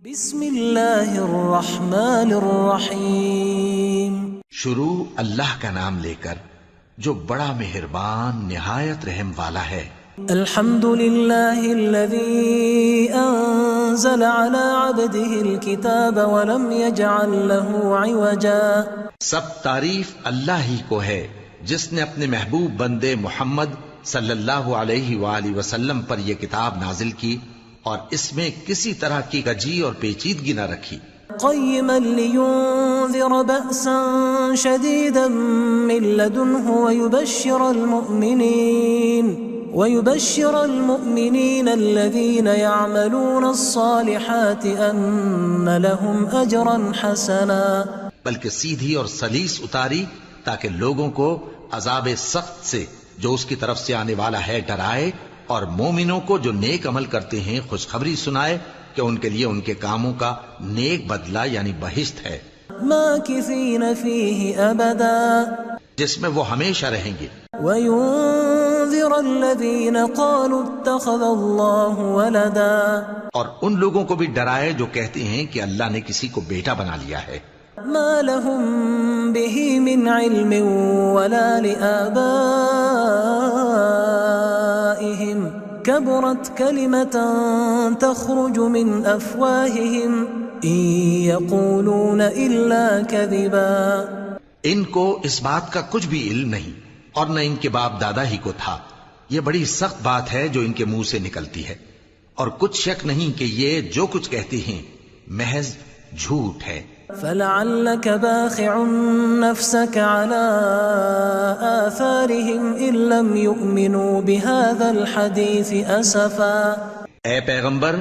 بسم اللہ الرحمن الرحیم، شروع اللہ کا نام لے کر جو بڑا مہربان نہایت رحم والا ہے۔ الحمد للہ الذی انزل على عبده الكتاب ولم يجعل له عوجا۔ سب تعریف اللہ ہی کو ہے جس نے اپنے محبوب بندے محمد صلی اللہ علیہ وآلہ وسلم پر یہ کتاب نازل کی اور اس میں کسی طرح کی کجی اور پیچیدگی نہ رکھی۔ قیما لینذر بأسا شدیدا من لدنہ ويبشر المؤمنين الذين يعملون الصالحات أن لهم أجرا حسنا۔ بلکہ سیدھی اور سلیس اتاری تاکہ لوگوں کو عذاب سخت سے جو اس کی طرف سے آنے والا ہے ڈرائے، اور مومنوں کو جو نیک عمل کرتے ہیں خوشخبری سنائے کہ ان کے لیے ان کے کاموں کا نیک بدلہ یعنی بہشت ہے، ماکثین فیہ ابدا، جس میں وہ ہمیشہ رہیں گے۔ وینذر الذین قالوا اتخذ اللہ ولدا، اور ان لوگوں کو بھی ڈرائے جو کہتے ہیں کہ اللہ نے کسی کو بیٹا بنا لیا ہے۔ ما لهم به من علم ولا لآبائهم كبرت كلمة تخرج من أفواههم إن يقولون إلا كذبا۔ ان کو اس بات کا کچھ بھی علم نہیں اور نہ ان کے باپ دادا ہی کو تھا، یہ بڑی سخت بات ہے جو ان کے منہ سے نکلتی ہے، اور کچھ شک نہیں کہ یہ جو کچھ کہتے ہیں محض جھوٹ ہے۔ فلعلك باخع نفسك على آثارهم إن لم يؤمنوا بهذا الحديث أسفا۔ اے پیغمبر،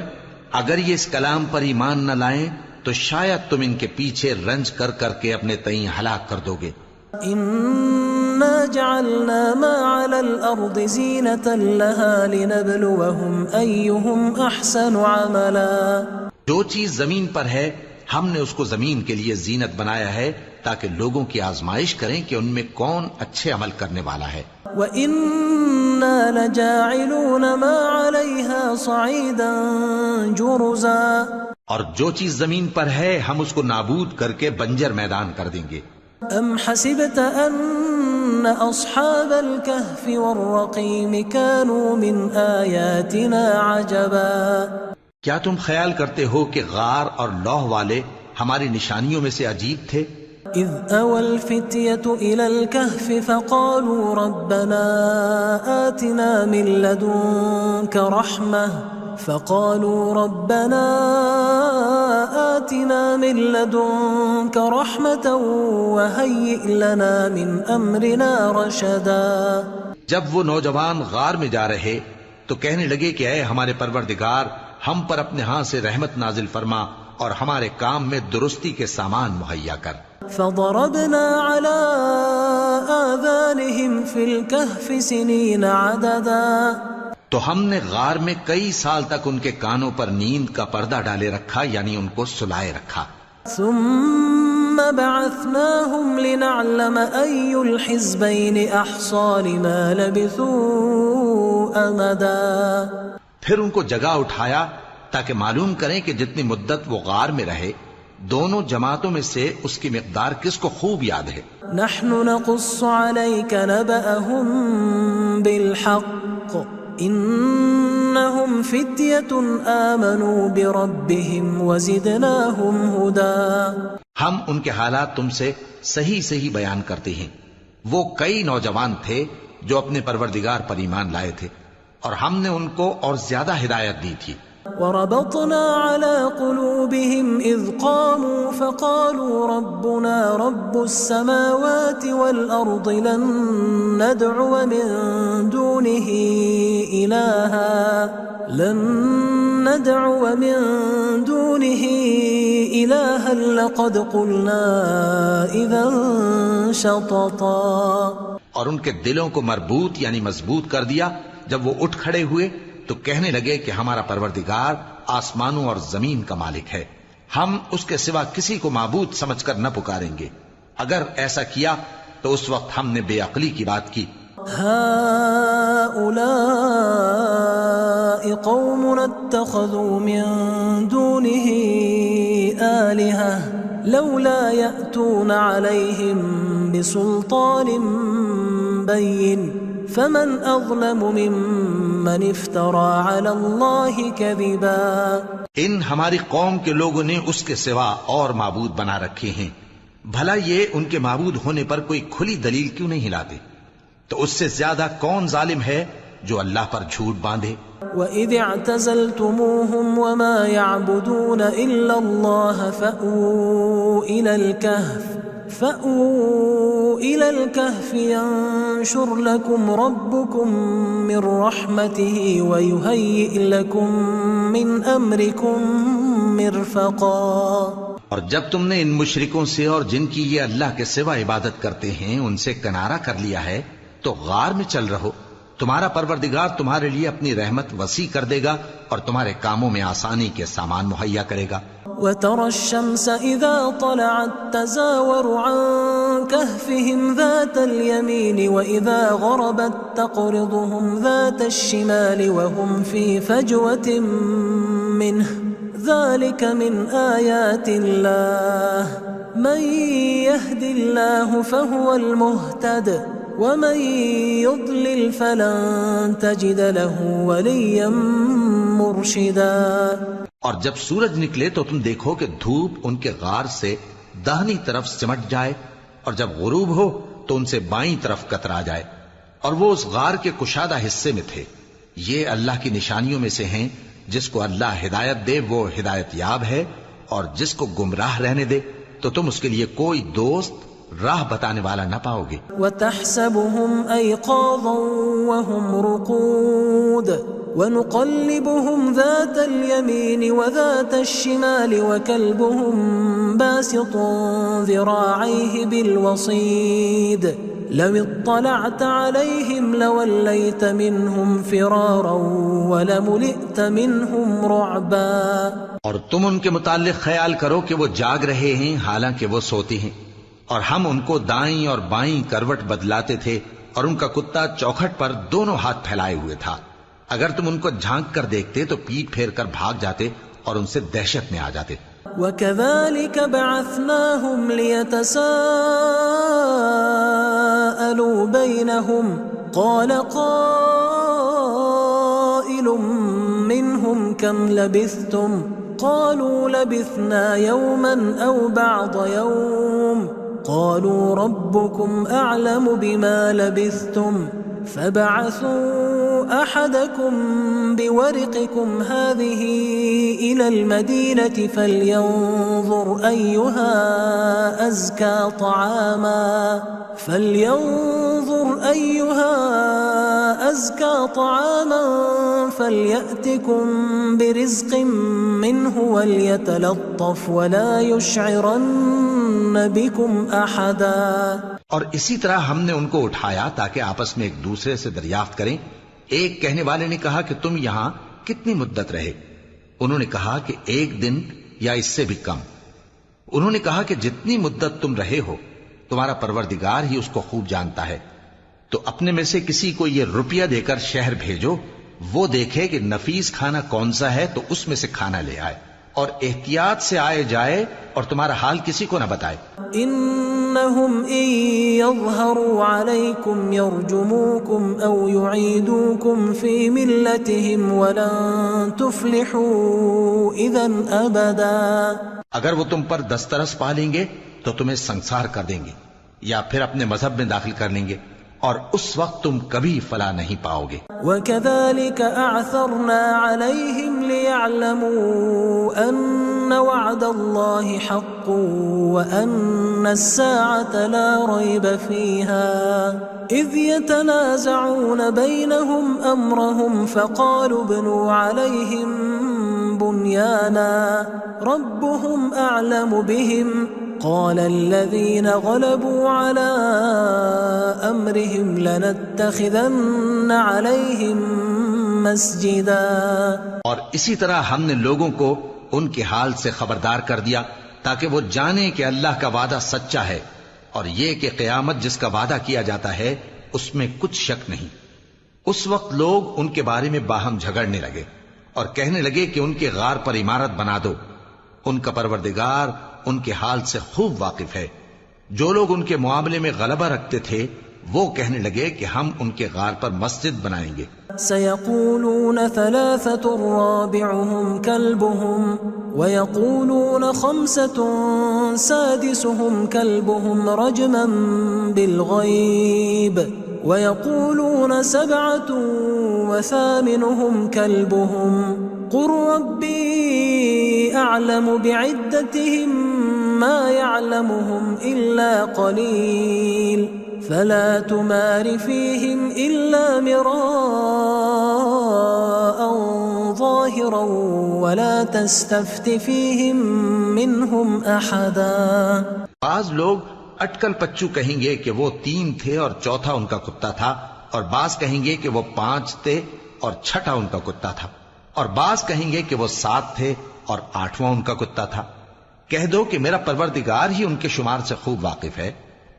اگر یہ اس کلام پر ایمان نہ لائیں تو شاید تم ان کے پیچھے رنج کر کر کے اپنے تئیں ہلاک کر دو گے۔ إنا جعلنا ما على الأرض زينة لها لنبلوهم أيهم أحسن عملا۔ جو چیز زمین پر ہے ہم نے اس کو زمین کے لیے زینت بنایا ہے تاکہ لوگوں کی آزمائش کریں کہ ان میں کون اچھے عمل کرنے والا ہے۔ وَإِنَّا لَجَاعِلُونَ مَا عَلَيْهَا صَعِيدًا جُرُزًا، اور جو چیز زمین پر ہے ہم اس کو نابود کر کے بنجر میدان کر دیں گے۔ أَمْ حَسِبْتَ أَنَّ أَصْحَابَ الْكَهْفِ وَالرَّقِيمِ كَانُوا مِنْ آيَاتِنَا عَجَبًا۔ کیا تم خیال کرتے ہو کہ غار اور لوح والے ہماری نشانیوں میں سے عجیب تھے؟ اذ اوى الفتية الى الكهف فقالوا ربنا آتنا من لدنك رحمة وهيئ لنا من امرنا رشدا۔ جب وہ نوجوان غار میں جا رہے تو کہنے لگے کہ اے ہمارے پروردگار، ہم پر اپنے ہاں سے رحمت نازل فرما اور ہمارے کام میں درستی کے سامان مہیا کر۔ فضربنا على آذانهم في الكهف سنين عددا، تو ہم نے غار میں کئی سال تک ان کے کانوں پر نیند کا پردہ ڈالے رکھا، یعنی ان کو سلائے رکھا۔ ثم بعثناهم لنعلم أي الحزبين أحصى لما لبثوا أمدا، پھر ان کو جگہ اٹھایا تاکہ معلوم کریں کہ جتنی مدت وہ غار میں رہے دونوں جماعتوں میں سے اس کی مقدار کس کو خوب یاد ہے۔ نحن نقص عليك نبأهم بالحق إنهم فتية آمنوا بربهم وزدناهم هدى۔ ہم ان کے حالات تم سے صحیح صحیح بیان کرتے ہیں، وہ کئی نوجوان تھے جو اپنے پروردگار پر ایمان لائے تھے اور ہم نے ان کو اور زیادہ ہدایت دی تھی۔ وربطنا على قلوبهم إذ قاموا فقالوا ربنا رب السماوات والأرض لن ندعو من دونه إلها لقد قلنا إذا شططا۔ اور ان کے دلوں کو مربوط یعنی مضبوط کر دیا۔ جب وہ اٹھ کھڑے ہوئے تو کہنے لگے کہ ہمارا پروردگار آسمانوں اور زمین کا مالک ہے، ہم اس کے سوا کسی کو معبود سمجھ کر نہ پکاریں گے۔ اگر ایسا کیا تو اس وقت ہم نے بے عقلی کی بات کی۔ هؤلاء قومنا اتخذوا من دونه آلهة لولا يأتون عليهم بسلطان بين فمن أظلم ممن افترى على الله كذبا. ان ہماری قوم کے لوگوں نے اس کے سوا اور معبود بنا رکھے ہیں، بھلا یہ ان کے معبود ہونے پر کوئی کھلی دلیل کیوں نہیں لاتے؟ تو اس سے زیادہ کون ظالم ہے جو اللہ پر جھوٹ باندھے؟ وَإِذِ اعْتَزَلْتُمُوهُمْ وَمَا يَعْبُدُونَ إِلَّا اللَّهَ فَأْوُوا إِلَى الْكَهْفِ يَنشُرْ لَكُمْ رَبُّكُمْ مِنْ رَحْمَتِهِ وَيُهَيِّئْ لَكُمْ مِنْ أَمْرِكُمْ مِرْفَقًا. اور جب تم نے ان مشرکوں سے اور جن کی یہ اللہ کے سوا عبادت کرتے ہیں ان سے کنارہ کر لیا ہے تو غار میں چل رہو، تمہارا پروردگار تمہارے لیے اپنی رحمت وسیع کر دے گا اور تمہارے کاموں میں آسانی کے سامان مہیا کرے گا. وَتَرَى الشَّمْسَ إِذَا طَلَعَتْ تَزَاوَرُ عَنْ كَهْفِهِمْ ذَاتَ الْيَمِينِ وَإِذَا غَرَبَتْ تَقْرِضُهُمْ ذَاتَ الشِّمَالِ وَهُمْ فِي فَجْوَةٍ مِّنْهُ ذَلِكَ مِنْ آيَاتِ اللَّهِ مَنْ يَهْدِ اللَّهُ فَهُوَ الْمُهْتَدِ وَمَنْ يُضْلِلْ فَلَنْ تَجِدَ لَهُ وَلِيًّا مُرْشِدًا. اور جب سورج نکلے تو تم دیکھو کہ دھوپ ان کے غار سے داہنی طرف سمٹ جائے، اور جب غروب ہو تو ان سے بائیں طرف کترا جائے، اور وہ اس غار کے کشادہ حصے میں تھے. یہ اللہ کی نشانیوں میں سے ہیں، جس کو اللہ ہدایت دے وہ ہدایت یاب ہے، اور جس کو گمراہ رہنے دے تو تم اس کے لیے کوئی دوست راہ بتانے والا نہ پاؤ گے. وَتَحْسَبُهُمْ أَيْقَاظًا وَهُمْ رُقُودٌ وَنُقَلِّبُهُمْ ذَاتَ الْيَمِينِ وَذَاتَ الشِّمَالِ وَكَلْبُهُمْ بَاسِطٌ ذِرَاعَيْهِ بِالْوَصِيدِ لَوِ اطَّلَعْتَ عَلَيْهِمْ لَوَلَّيْتَ مِنْهُمْ فِرَارًا وَلَمُلِئْتَ مِنْهُمْ رُعْبًا. اور تم ان کے متعلق خیال کرو کہ وہ جاگ رہے ہیں حالانکہ وہ سوتے ہیں، اور ہم ان کو دائیں اور بائیں کروٹ بدلاتے تھے، اور ان کا کتا چوکھٹ پر دونوں ہاتھ پھیلائے ہوئے تھا. اگر تم ان کو جھانک کر دیکھتے تو پیٹ پھیر کر بھاگ جاتے اور ان سے دہشت میں آ جاتے. وَكَذَلِكَ بَعَثْنَاهُمْ لِيَتَسَاءَلُوا بَيْنَهُمْ قَالَ قَائِلٌ مِّنْهُمْ كَمْ لَبِثْتُمْ قَالُوا لَبِثْنَا يَوْمًا أَوْ بَعْضَ يَوْمٍ قَالُوا رَبُّكُمْ أَعْلَمُ بِمَا لَبِثْتُمْ فَبَعَثُوا أَحَدَكُمْ بِوَرِقِكُمْ هَذِهِ إِلَى الْمَدِينَةِ فَلْيَنظُرْ أَيُّهَا أَزْكَى طَعَامًا فَلْيَأْتِكُمْ بِرِزْقٍ مِّنْهُ وَلْيَتَلَطَّفْ وَلَا يُشْعِرَنَّ بِكُمْ أَحَدًا. اور اسی طرح ہم نے ان کو اٹھایا تاکہ آپس میں ایک دوسرے سے دریافت کریں. ایک کہنے والے نے کہا کہ تم یہاں کتنی مدت رہے؟ انہوں نے کہا کہ 1 دن یا اس سے بھی کم. انہوں نے کہا کہ جتنی مدت تم رہے ہو تمہارا پروردگار ہی اس کو خوب جانتا ہے. تو اپنے میں سے کسی کو یہ روپیہ دے کر شہر بھیجو، وہ دیکھے کہ نفیس کھانا کون سا ہے تو اس میں سے کھانا لے آئے، اور احتیاط سے آئے جائے اور تمہارا حال کسی کو نہ بتائے. إنهم إن يظهروا عليكم يرجموكم أو يعيدوكم في ملتهم ولن تفلحوا إذن أبدا. اگر وہ تم پر دسترس پا لیں گے تو تمہیں سنسار کر دیں گے یا پھر اپنے مذہب میں داخل کر لیں گے، اور اس وقت تم کبھی فلاح نہیں پاؤ گے. وَكَذَلِكَ أَعْثَرْنَا عَلَيْهِمْ لِيَعْلَمُوا أَنَّ وَعْدَ اللَّهِ حَقٌّ وَأَنَّ السَّاعَةَ لَا رَيْبَ فِيهَا إِذْ يَتَنَازَعُونَ بَيْنَهُمْ أَمْرَهُمْ فَقَالُوا ابْنُوا عَلَيْهِمْ بُنْيَانًا رَبُّهُمْ أَعْلَمُ بِهِمْ قال الذين غلبوا على أمرهم لنتخذن عليهم مسجدا. اور اسی طرح ہم نے لوگوں کو ان کے حال سے خبردار کر دیا تاکہ وہ جانیں کہ اللہ کا وعدہ سچا ہے، اور یہ کہ قیامت جس کا وعدہ کیا جاتا ہے اس میں کچھ شک نہیں. اس وقت لوگ ان کے بارے میں باہم جھگڑنے لگے اور کہنے لگے کہ ان کے غار پر عمارت بنا دو، ان کا پروردگار ان کے حال سے خوب واقف ہے۔ جو لوگ ان کے معاملے میں غلبہ رکھتے تھے وہ کہنے لگے کہ ہم ان کے غار پر مسجد بنائیں گے۔ سيقولون 3 رابعهم كلبهم ويقولون 5 سادسهم كلبهم رجما بالغيب ويقولون 7 وثامنهم كلبهم قل ربي أعلم بعدتهم ما يعلمهم إلا قليل فلا تمار فيهم إلا مراء ظاهرا ولا تستفت فيهم منهم أحدا۔ بعض لوگ اٹکل پچو کہیں گے کہ وہ 3 تھے اور چوتھا ان کا کتا تھا، اور بعض کہیں گے کہ وہ 5 تھے اور چھٹا ان کا کتا تھا، اور بعض کہیں گے کہ وہ 7 تھے اور 8واں ان کا کتا تھا۔ کہہ دو کہ میرا پروردگار ہی ان کے شمار سے خوب واقف ہے،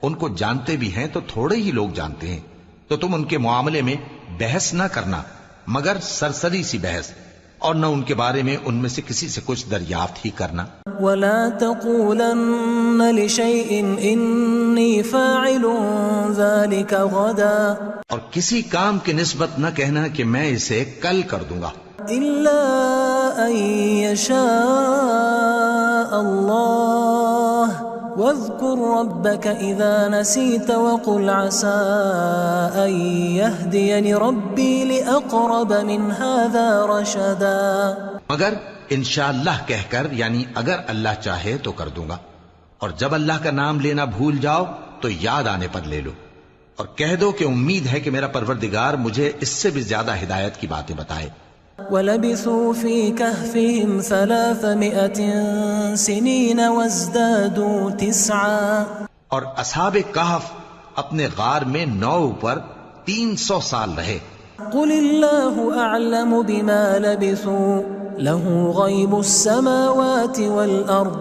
ان کو جانتے بھی ہیں تو تھوڑے ہی لوگ جانتے ہیں، تو تم ان کے معاملے میں بحث نہ کرنا مگر سرسری سی بحث، اور نہ ان کے بارے میں ان میں سے کسی سے کچھ دریافت ہی کرنا۔ ولا تقولن لشيء إني فاعل ذلك غدا، اور کسی کام کی نسبت نہ کہنا کہ میں اسے کل کر دوں گا، إلا أن يشاء الله واذكر ربك إذا نسيت وقل عسى أن يهديني ربي لأقرب من هذا رشدا۔ مگر انشاءاللہ کہہ کر، یعنی اگر اللہ چاہے تو کر دوں گا، اور جب اللہ کا نام لینا بھول جاؤ تو یاد آنے پر لے لو، اور کہہ دو کہ امید ہے کہ میرا پروردگار مجھے اس سے بھی زیادہ ہدایت کی باتیں بتائے۔ وَلَبِثُوا فِي كَهْفِهِمْ 300 سِنِينَ وَازْدَادُوا 9، اور اصحاب کہف اپنے غار میں 9 پر 300 سال رہے۔ قُلِ اللَّهُ أَعْلَمُ بِمَا لَبِثُوا لَهُ غَيْبُ السَّمَاوَاتِ وَالْأَرْضِ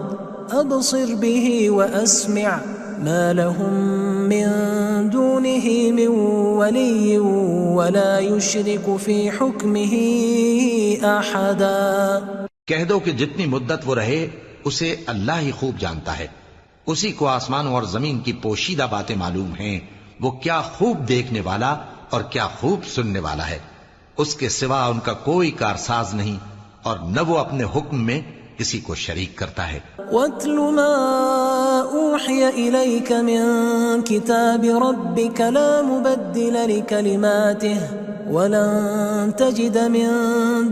أَبْصِرْ بِهِ وَأَسْمِعْ مَا لَهُم مِّن دُونِهِ مِن وَلِيٍّ وَلَا يُشْرِكُ فِي حُكْمِهِ أَحَدًا۔ کہہ دو کہ جتنی مدت وہ رہے اسے اللہ ہی خوب جانتا ہے، اسی کو آسمانوں اور زمین کی پوشیدہ باتیں معلوم ہیں، وہ کیا خوب دیکھنے والا اور کیا خوب سننے والا ہے۔ اس کے سوا ان کا کوئی کارساز نہیں، اور نہ وہ اپنے حکم میں کسی کو شریک کرتا ہے۔ وَاتْلُ مَا أُوحِيَ إِلَيْكَ مِن كِتَابِ رَبِّكَ لَا مُبَدِّلَ لِكَلِمَاتِهِ وَلَن تَجِدَ مِن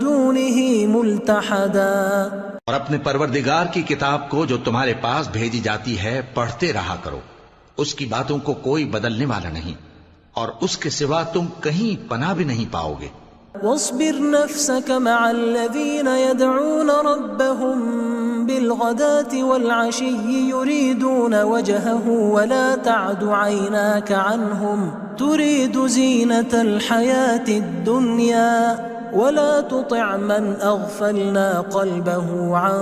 دُونِهِ مُلْتَحَدًا۔ اور اپنے پروردگار کی کتاب کو جو تمہارے پاس بھیجی جاتی ہے پڑھتے رہا کرو، اس کی باتوں کو کوئی بدلنے والا نہیں، اور اس کے سوا تم کہیں پناہ بھی نہیں پاؤ گے۔ واصبر نفسك مع الذين يدعون ربهم بالغداة والعشي يريدون وجهه ولا تعد عيناك عنهم تريد زينة الحياة الدنيا ولا تطع من أغفلنا قلبه عن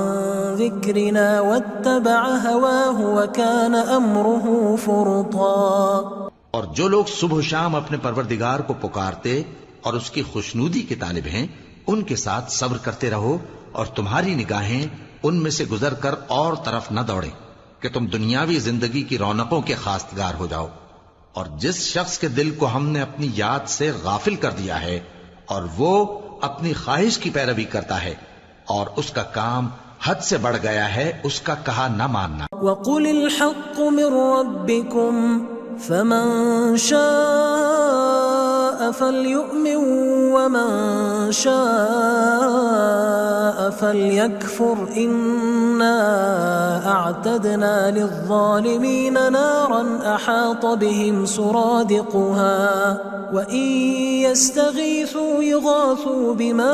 ذكرنا واتبع هواه وكان أمره فرطا۔ اور جو لوگ صبح و شام اپنے پروردگار کو پکارتے اور اس کی خوشنودی کے طالب ہیں، ان کے ساتھ صبر کرتے رہو، اور تمہاری نگاہیں ان میں سے گزر کر اور طرف نہ دوڑیں کہ تم دنیاوی زندگی کی رونقوں کے خواستگار ہو جاؤ۔ اور جس شخص کے دل کو ہم نے اپنی یاد سے غافل کر دیا ہے اور وہ اپنی خواہش کی پیروی کرتا ہے اور اس کا کام حد سے بڑھ گیا ہے، اس کا کہا نہ ماننا۔ وَقُلِ الْحَقُّ مِن رَّبِّكُمْ فَمَن شَاءَ فَلْيُؤْمِن وَمَن شَاءَ فَلْيَكْفُرْ إِنَّا أَعْتَدْنَا لِلظَّالِمِينَ نَارًا أَحَاطَ بِهِمْ سُرَادِقُهَا وَإِن يَسْتَغِيثُوا يُغَاثُوا بِمَاءٍ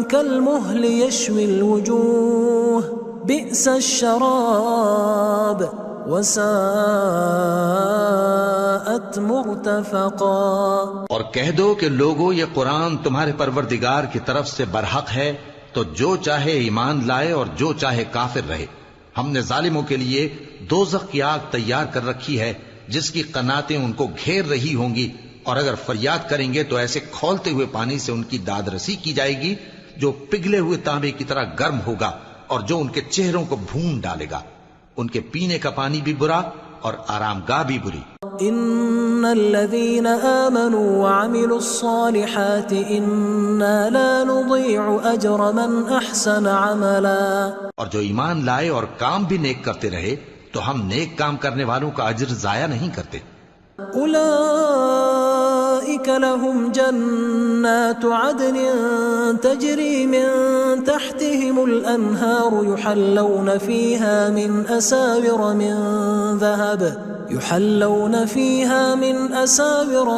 كَالْمُهْلِ يَشْوِي الْوُجُوهَ بِئْسَ الشَّرَابُ وَسَاءَتْ مُرْتَفَقًا۔ اور کہہ دو کہ لوگو یہ قرآن تمہارے پروردگار کی طرف سے برحق ہے، تو جو چاہے ایمان لائے اور جو چاہے کافر رہے۔ ہم نے ظالموں کے لیے دوزخ کی آگ تیار کر رکھی ہے جس کی قناتیں ان کو گھیر رہی ہوں گی، اور اگر فریاد کریں گے تو ایسے کھولتے ہوئے پانی سے ان کی داد رسی کی جائے گی جو پگھلے ہوئے تانبے کی طرح گرم ہوگا اور جو ان کے چہروں کو بھون ڈالے گا. ان کے پینے کا پانی بھی برا اور آرام گاہ بھی بری. ان الذين آمنوا وعملوا الصالحات انا لا نضيع اجر من احسن عملا. اور جو ایمان لائے اور کام بھی نیک کرتے رہے تو ہم نیک کام کرنے والوں کا اجر ضائع نہیں کرتے. اولئك لهم جنات عدن تجري من تحتهم الانهار يحلون فيها من أساور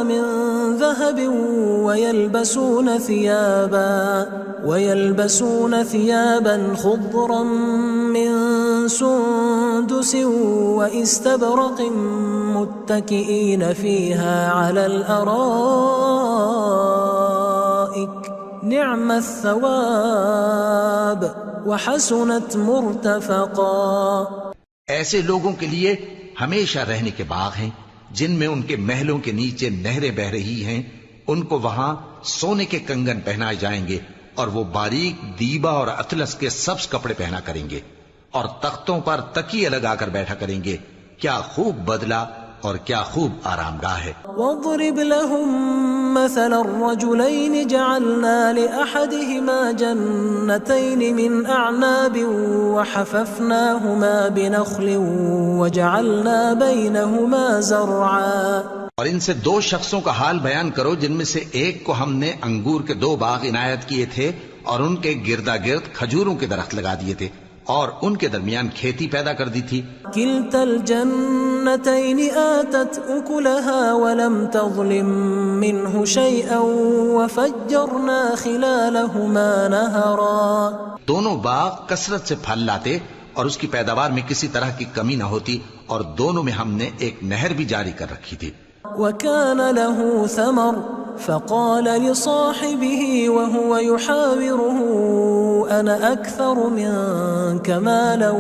من ذهب ويلبسون ثيابا خضرا من سندس واستبرق متكئين فيها على الأرائك نعم الثواب وحسنت مرتفقا. ایسے لوگوں کے لیے ہمیشہ رہنے کے باغ ہیں جن میں ان کے محلوں کے نیچے نہریں بہ رہی ہیں. ان کو وہاں سونے کے کنگن پہنائے جائیں گے اور وہ باریک دیبا اور اطلس کے سبز کپڑے پہنا کریں گے اور تختوں پر تکیے لگا کر بیٹھا کریں گے. کیا خوب بدلہ اور کیا خوب آرام گاہ ہے. واضرب لهم مثل الرجلين جعلنا لأحدهما جنتين من أعناب وحففناهما بنخل وجعلنا بينهما زرعا. اور ان سے دو شخصوں کا حال بیان کرو جن میں سے ایک کو ہم نے انگور کے 2 باغ عنایت کیے تھے اور ان کے گردا گرد کھجوروں کے درخت لگا دیے تھے اور ان کے درمیان کھیتی پیدا کر دی تھی. كلتا الجنتين آتت أكلها ولم تظلم منه شيئا وفجرنا خلالهما نهرا. دونوں باغ کثرت سے پھل لاتے اور اس کی پیداوار میں کسی طرح کی کمی نہ ہوتی اور دونوں میں ہم نے ایک نہر بھی جاری کر رکھی تھی. وكان له ثمر فقال لصاحبه وهو يحاوره أنا أكثر منك مالا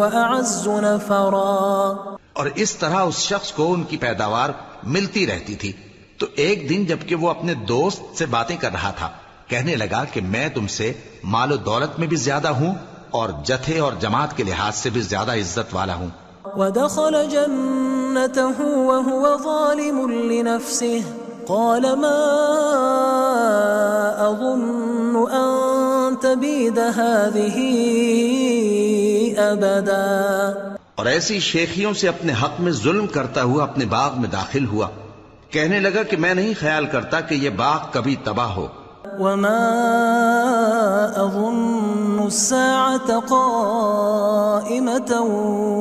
وأعز نفرا. اور اس طرح اس شخص کو ان کی پیداوار ملتی رہتی تھی تو ایک دن جبکہ وہ اپنے دوست سے باتیں کر رہا تھا کہنے لگا کہ میں تم سے مال و دولت میں بھی زیادہ ہوں اور جتھے اور جماعت کے لحاظ سے بھی زیادہ عزت والا ہوں. ودخل جنته وهو ظالم لنفسه قال ما أظن أن تبيد هذه أبدا. اور ایسی شیخیوں سے اپنے حق میں ظلم کرتا ہوا اپنے باغ میں داخل ہوا کہنے لگا کہ میں نہیں خیال کرتا کہ یہ باغ کبھی تباہ ہو. وما أظن الساعة قائمة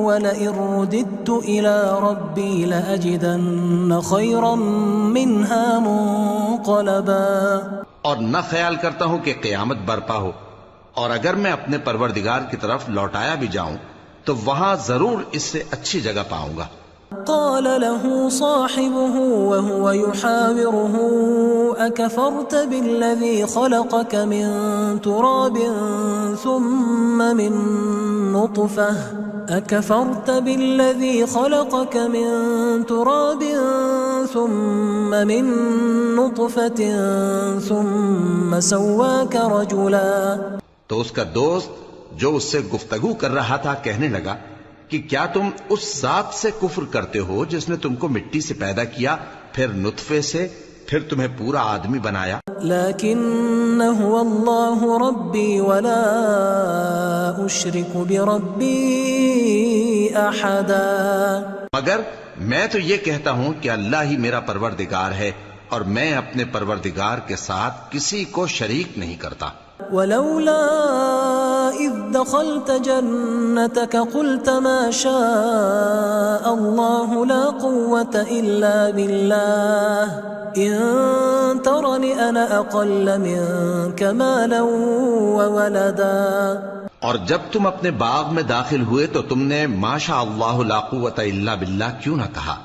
ولئن رددت إلى ربي لأجدن خيرا منها منقلبا. اور نہ خیال کرتا ہوں کہ قیامت برپا ہو اور اگر میں اپنے پروردگار کی طرف لوٹایا بھی جاؤں تو وہاں ضرور اس سے اچھی جگہ پاؤں گا. قال له صاحبه وهو يحاوره أكفرت بالذي خلقك من تراب ثم من نطفة ثم سواك رجلا. تو اس کا دوست جو اس سے گفتگو کر رہا تھا کہنے لگا کہ کیا تم اس ذات سے کفر کرتے ہو جس نے تم کو مٹی سے پیدا کیا پھر نطفے سے پھر تمہیں پورا آدمی بنایا. لیکن هو اللہ ربی ولا اشرک بربی احدا. مگر میں تو یہ کہتا ہوں کہ اللہ ہی میرا پروردگار ہے اور میں اپنے پروردگار کے ساتھ کسی کو شریک نہیں کرتا. ولولا إذ دخلت جنتك قلت ما شاء الله لا قوة إلا بالله إن ترني أنا أقل منك مالا وولدا. اور جب تم اپنے باغ میں داخل ہوئے تو تم نے ما شاء اللہ لا قوت الا باللہ کیوں نہ کہا؟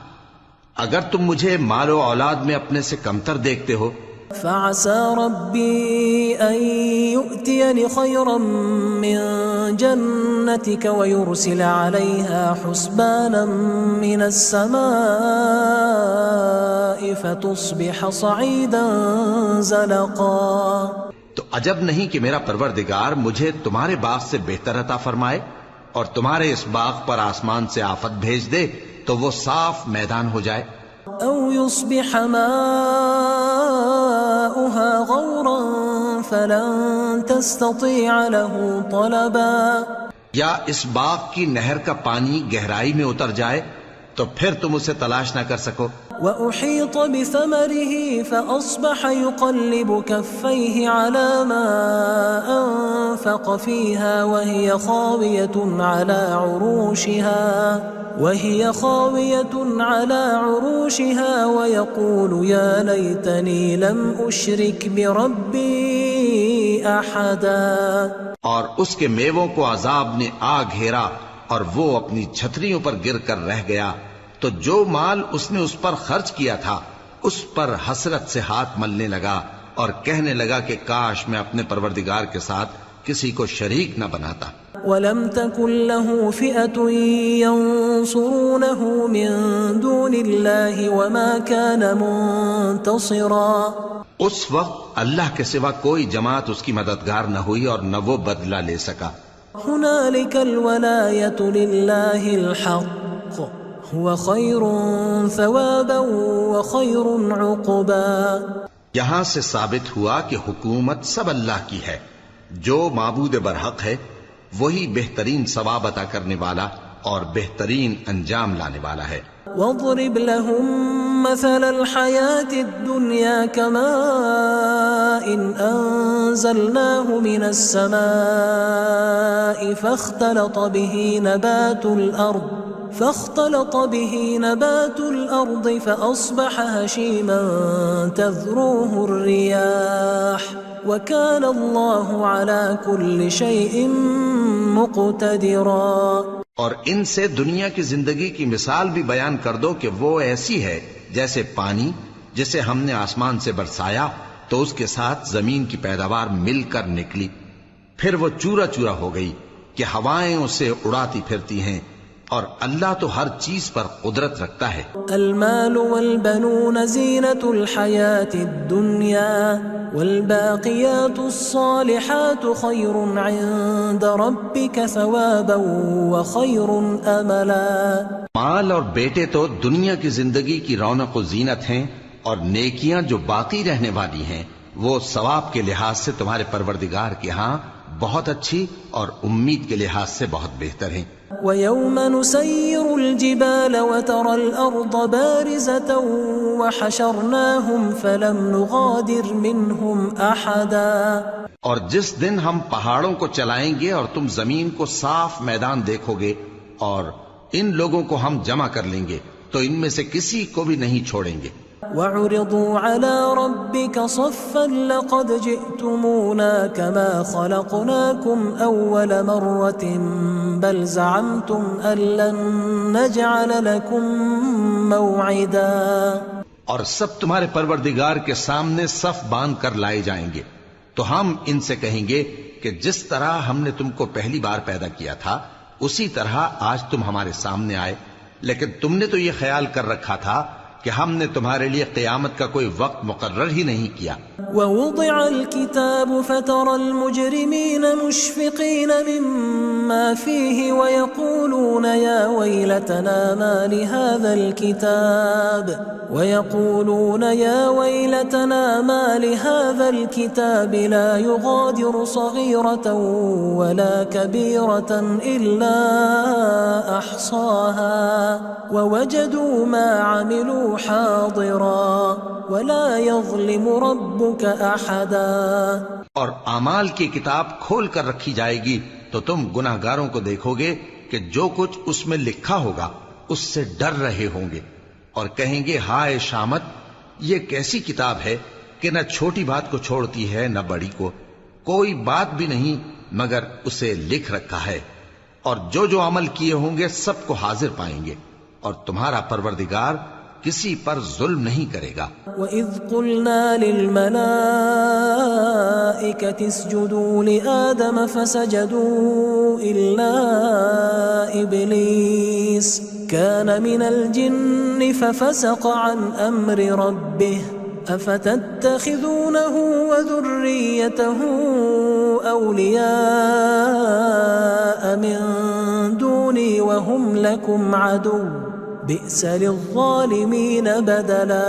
اگر تم مجھے مال و اولاد میں اپنے سے کمتر دیکھتے ہو. فعسى ربي أن يؤتيني خيرا من جنتك ويرسل عليها حسبانا من السماء فتصبح صعيدا زلقا. تو عجب نہیں کہ میرا پروردگار مجھے تمہارے باغ سے بہتر عطا فرمائے اور تمہارے اس باغ پر آسمان سے آفت بھیج دے تو وہ صاف میدان ہو جائے. أو يصبح ماؤها غورا فلن تستطيع له طلبا. یا اس باغ کی نہر کا پانی گہرائی میں اتر جائے تو پھر تم اسے تلاش نہ کر سکو. وأحيط بثمره فأصبح يقلب كفيه على ما أنفق فيها وهي خاوية على عروشها ويقول يا ليتني لم أشرك بربي أحدا. اور اس کے میووں کو عذاب نے آ گھیرا اور وہ اپنی چھتریوں پر گر کر رہ گیا تو جو مال اس نے اس پر خرچ کیا تھا اس پر حسرت سے ہاتھ ملنے لگا اور کہنے لگا کہ کاش میں اپنے پروردگار کے ساتھ کسی کو شریک نہ بناتا. وَلَمْ تَكُنْ لَهُ فِئَةٌ يَنصُرُونَهُ مِن دُونِ اللَّهِ وَمَا كَانَ مُنتَصِرًا. اس وقت اللہ کے سوا کوئی جماعت اس کی مددگار نہ ہوئی اور نہ وہ بدلہ لے سکا. هُنَالِكَ الْوَلَایَةُ لِلَّهِ الْحَقِّ هُوَ خَيْرٌ ثَوَابًا وَخَيْرٌ عُقْبًا. یہاں سے ثابت ہوا کہ حکومت سب اللہ کی ہے. جو معبود برحق ہے وہی بہترین ثواب عطا کرنے والا اور بہترین انجام لانے والا ہے. وَاضْرِبْ لَهُمْ مَثَلَ الْحَيَاةِ الدُّنْيَا كَمَاءٍ أَنزَلْنَاهُ مِنَ السَّمَاءِ فاختلط به نبات الأرض فأصبح هشيما تذروه الرياح وكان الله على كل شيء مقتدرا. اور ان سے دنیا کی زندگی کی مثال بھی بیان کر دو کہ وہ ایسی ہے جیسے پانی جسے ہم نے آسمان سے برسایا تو اس کے ساتھ زمین کی پیداوار مل کر نکلی پھر وہ چورا چورا ہو گئی کہ ہوائیں اسے اڑاتی پھرتی ہیں اور اللہ تو ہر چیز پر قدرت رکھتا ہے. المال والبنون زینة الحیاة الدنیا والباقیات الصالحات خیر عند ربک ثوابا وخیر املا. مال اور بیٹے تو دنیا کی زندگی کی رونق و زینت ہیں اور نیکیاں جو باقی رہنے والی ہیں وہ ثواب کے لحاظ سے تمہارے پروردگار کے ہاں بہت اچھی اور امید کے لحاظ سے بہت بہتر ہیں. وَيَوْمَ نُسَيِّرُ الْجِبَالَ وَتَرَى الْأَرْضَ بَارِزَةً وَحَشَرْنَاهُمْ فَلَمْ نُغَادِرْ مِنْهُمْ أَحَدًا. اور جس دن ہم پہاڑوں کو چلائیں گے اور تم زمین کو صاف میدان دیکھو گے اور ان لوگوں کو ہم جمع کر لیں گے تو ان میں سے کسی کو بھی نہیں چھوڑیں گے. وَعُرِضُوا عَلَى رَبِّكَ صَفًّا لَقَدْ جِئْتُمُونَا كَمَا خَلَقْنَاكُمْ أَوَّلَ مَرَّةٍ بَلْ زَعَمْتُمْ أَن لَّن نَّجْعَلَ لَكُم مَّوْعِدًا. اور سب تمہارے پروردگار کے سامنے صف باندھ کر لائے جائیں گے تو ہم ان سے کہیں گے کہ جس طرح ہم نے تم کو پہلی بار پیدا کیا تھا اسی طرح آج تم ہمارے سامنے آئے لیکن تم نے تو یہ خیال کر رکھا تھا کہ ہم نے تمہارے لیے قیامت کا کوئی وقت مقرر ہی نہیں کیا. وَوُضِعَ الْكِتَابُ فَتَرَى الْمُجْرِمِينَ مُشْفِقِينَ مِمَّا فِيهِ وَيَقُولُونَ يَا وَيْلَتَنَا مَا لِهَذَا الْكِتَابِ لَا يُغَادِرُ صَغِيرَةً وَلَا كَبِيرَةً إِلَّا أَحْصَاهَا وَوَجَدُوا مَا عَمِلُوا حَاضِرًا وَلَا يَظْلِمُ رَبُّكَ أَحَدًا. اور اعمال کی کتاب کھول کر رکھی جائے گی تو تم گناہگاروں کو دیکھو گے کہ جو کچھ اس میں لکھا ہوگا اس سے ڈر رہے ہوں گے اور کہیں گے ہائے شامت یہ کیسی کتاب ہے کہ نہ چھوٹی بات کو چھوڑتی ہے نہ بڑی کو کوئی بات بھی نہیں مگر اسے لکھ رکھا ہے اور جو جو عمل کیے ہوں گے سب کو حاضر پائیں گے اور تمہارا پروردگار کسی پر ظلم نہیں کرے گا. وَإِذْ قُلْنَا لِلْمَلَائِكَةِ اسْجُدُوا لِآدَمَ فَسَجَدُوا إِلَّا إِبْلِيسَ كَانَ مِنَ الْجِنِّ فَفَسَقَ عَنْ أَمْرِ رَبِّهِ أفتتخذونه وذريته أولياء من دوني وهم لكم عدو بئس للظالمين بدلا۔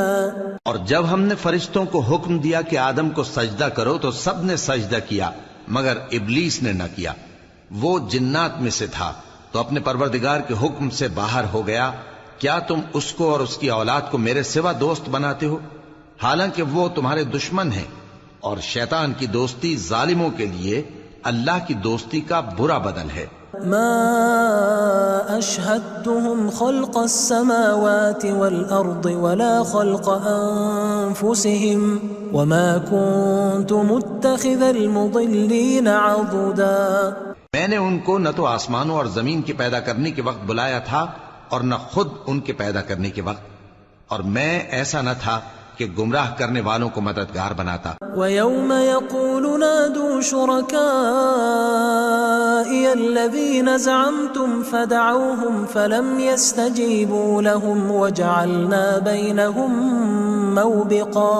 اور جب ہم نے فرشتوں کو حکم دیا کہ آدم کو سجدہ کرو تو سب نے سجدہ کیا مگر ابلیس نے نہ کیا، وہ جنات میں سے تھا تو اپنے پروردگار کے حکم سے باہر ہو گیا۔ کیا تم اس کو اور اس کی اولاد کو میرے سوا دوست بناتے ہو، حالانکہ وہ تمہارے دشمن ہیں، اور شیطان کی دوستی ظالموں کے لیے اللہ کی دوستی کا برا بدل ہے۔ ما أشهدتهم خلق السماوات والأرض ولا خلق أنفسهم وما كنت متخذ المضلين عضدا۔ میں نے ان کو نہ تو آسمانوں اور زمین کی پیدا کرنے کے وقت بلایا تھا اور نہ خود ان کے پیدا کرنے کے وقت، اور میں ایسا نہ تھا کہ گمراہ کرنے والوں کو مددگار بناتا۔ وَيَوْمَ يَقُولُ نَادُوا شُرَكَائِيَ الَّذِينَ زَعَمْتُمْ فَدَعَوْهُمْ فَلَمْ يَسْتَجِيبُوا لَهُمْ وَجَعَلْنَا بَيْنَهُمْ مَوْبِقًا۔